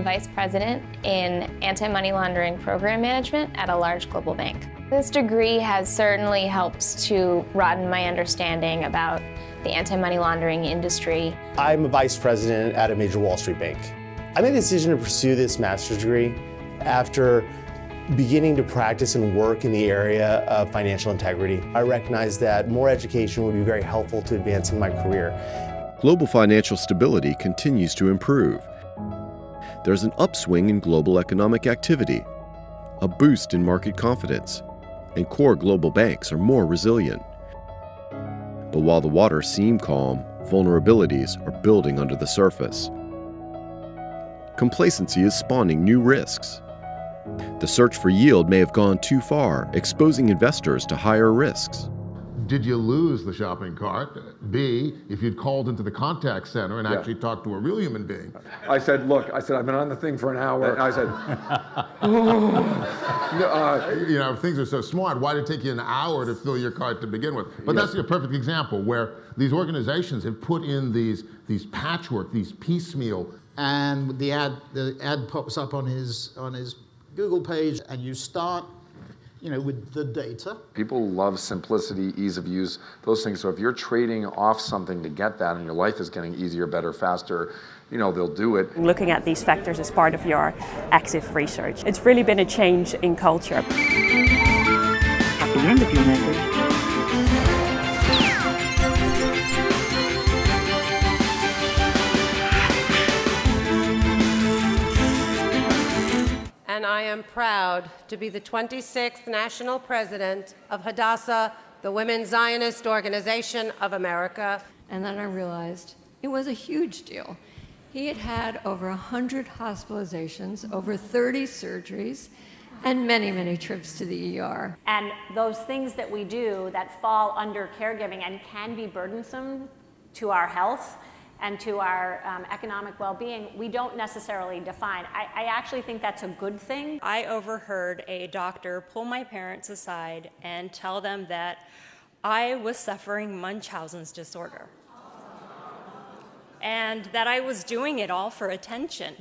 vice president in anti-money laundering program management at a large global bank. This degree has certainly helped to broaden my understanding about the anti-money laundering industry. I'm a vice president at a major Wall Street bank. I made the decision to pursue this master's degree after beginning to practice and work in the area of financial integrity. I recognized that more education would be very helpful to advancing my career. Global financial stability continues to improve. There's an upswing in global economic activity, a boost in market confidence, and core global banks are more resilient. But while the waters seem calm, vulnerabilities are building under the surface. Complacency is spawning new risks. The search for yield may have gone too far, exposing investors to higher risks. Did you lose the shopping cart? B, if you'd called into the contact center and actually talked to a real human being. I said, look, I've been on the thing for an hour. And I said, you know, if things are so smart, why did it take you an hour to fill your cart to begin with? But that's a perfect example where these organizations have put in these patchwork, these piecemeal. And the ad pops up on his Google page, and you start, you know, with the data. People love simplicity, ease of use, those things. So if you're trading off something to get that and your life is getting easier, better, faster, you know, they'll do it. Looking at these factors as part of your active research. It's really been a change in culture. At the end of your message, and I am proud to be the 26th National President of Hadassah, the Women's Zionist Organization of America. And then I realized it was a huge deal. He had had over 100 hospitalizations, over 30 surgeries, and many, many trips to the ER. And those things that we do that fall under caregiving and can be burdensome to our health and to our economic well-being, we don't necessarily define. I actually think that's a good thing. I overheard a doctor pull my parents aside and tell them that I was suffering Munchausen's disorder and that I was doing it all for attention.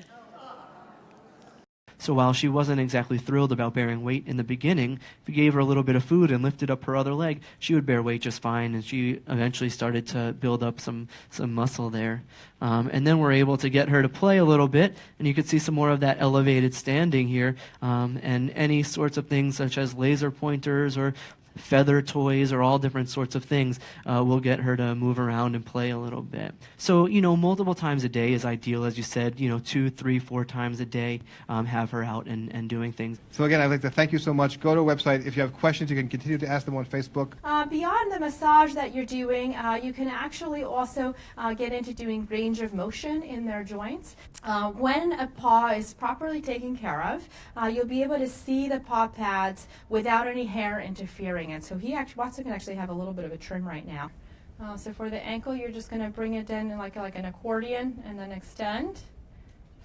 So while she wasn't exactly thrilled about bearing weight in the beginning, if you gave her a little bit of food and lifted up her other leg, she would bear weight just fine, and she eventually started to build up some muscle there. And then we're able to get her to play a little bit, and you could see some more of that elevated standing here, and any sorts of things such as laser pointers or feather toys or all different sorts of things will get her to move around and play a little bit. So, you know, multiple times a day is ideal, as you said, you know, 2, 3, 4 times a day, have her out and doing things. So again, I'd like to thank you so much. Go to our website. If you have questions, you can continue to ask them on Facebook. Beyond the massage that you're doing, you can actually also get into doing range of motion in their joints. When a paw is properly taken care of, you'll be able to see the paw pads without any hair interfering. And so Watson can actually have a little bit of a trim right now. So for the ankle, you're just going to bring it in like an accordion and then extend,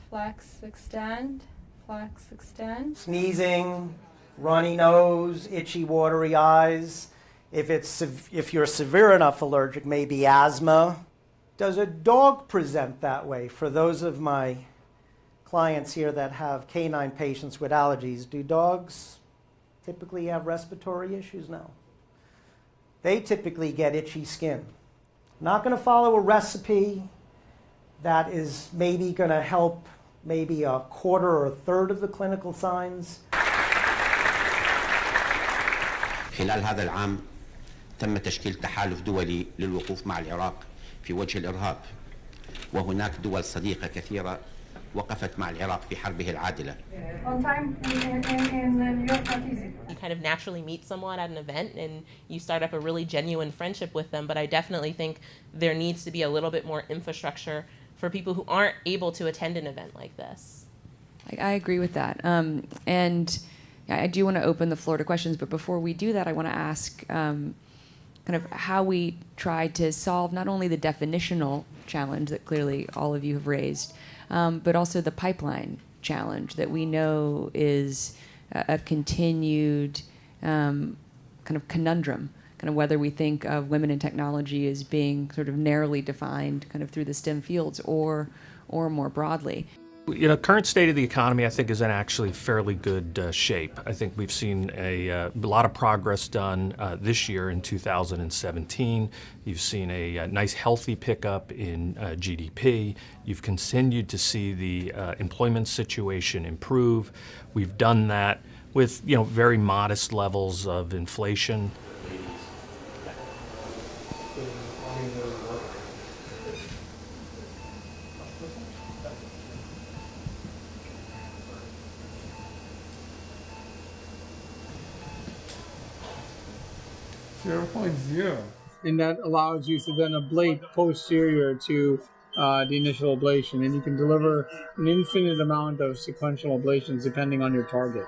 flex, extend, flex, extend. Sneezing, runny nose, itchy, watery eyes. If you're severe enough allergic, maybe asthma. Does a dog present that way? For those of my clients here that have canine patients with allergies, do dogs typically have respiratory issues? No. They typically get itchy skin. Not going to follow a recipe that is maybe going to help maybe a quarter or a third of the clinical signs. خلال هذا العام تم تشكيل تحالف دولي للوقوف مع العراق في وجه الإرهاب، وهناك دول صديقة كثيرة وقفت مع العراق في حربه العادلة. On time and you're not easy. You kind of naturally meet someone at an event and you start up a really genuine friendship with them, but I definitely think there needs to be a little bit more infrastructure for people who aren't able to attend an event like this. I agree with that. And I do want to open the floor to questions, but before we do that, I want to ask kind of how we tried to solve not only the definitional challenge that clearly all of you have raised, but also the pipeline challenge that we know is a continued kind of conundrum, kind of whether we think of women in technology as being sort of narrowly defined kind of through the STEM fields or more broadly. Current state of the economy, I think, is in actually fairly good shape. I think we've seen a lot of progress done this year in 2017. You've seen a nice, healthy pickup in GDP. You've continued to see the employment situation improve. We've done that with, very modest levels of inflation. And that allows you to then ablate posterior to the initial ablation, and you can deliver an infinite amount of sequential ablations depending on your target.